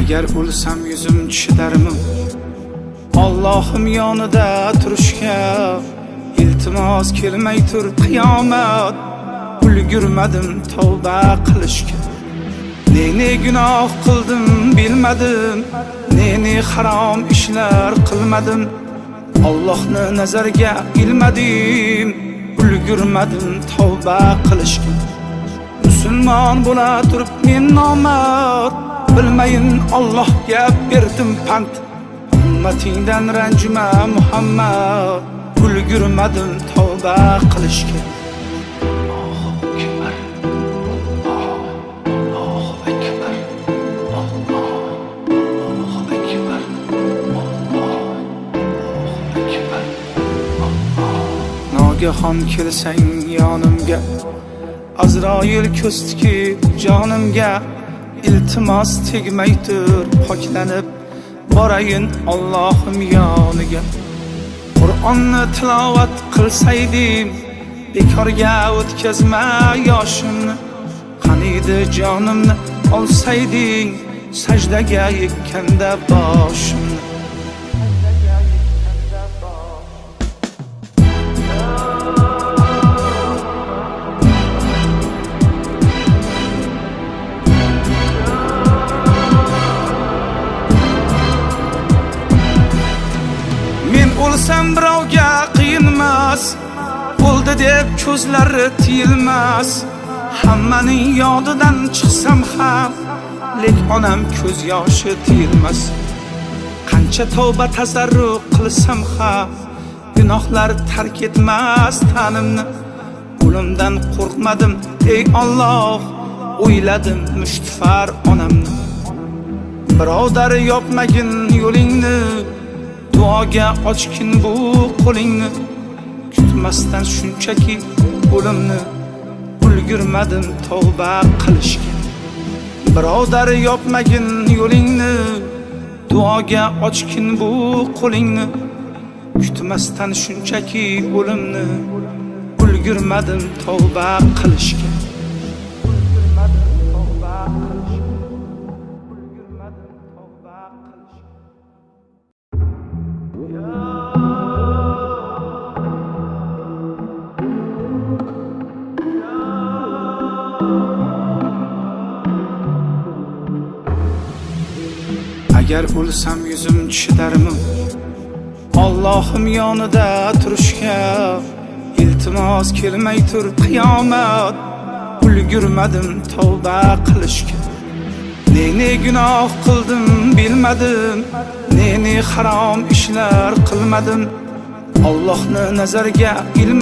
Agar o'lsam yuzim chidarmi Allohim yonida turishga iltimos kelmay tur qiyomat ulgurmadim tavba qilishga ne gunoh qildim bilmadim ne harom ishlar qilmadim Allohni nazarga ilmadim ulgurmadim tavba qilishga musulmon bo'la turib men nomard bilmayin Allohga berdim pand ummatingdan ranjima Muhammad ulgurmadim tavba qilishga Nogahon kelsang yonimga Azroil ko'stiki jonimga iltimos tegmay tur poklanib borayin Allohim yoniga Qur'onni tilovat qilsaydim bekorga o'tkazma yoshimni qaniydi jonimni olsayding sajdaga yekkanda boshimni O'lsam birovga qiyinmas o'ldi deb ko'zlari tiyilmas hammaning yodidan chiqsam ham lek onam ko'z yoshi tiyilmas qancha tavba tazarru qilsam ham gunohlar tark etmas tanimni o'limdan qo'rqmadim ey Alloh o'yladim mushtfar onamni birodar yopmagin yo'lingni duoga ochkin bu qo'lingni kutmasdan shunchaki o'limni ulgurmadim tavba qilishga birodar yopmagin yo'lingni duoga ochkin bu qo'lingni kutmasdan shunchaki o'limni ulgurmadim tavba qilishga Agar o'lsam yuzim chidarmi Allohim yonida turishga iltimos kelmay tur qiyomat ulgurmadim tavba qilishga ne gunoh qildim bilmadim ne harom ishlar qilmadim Allohni nazarga ilmadim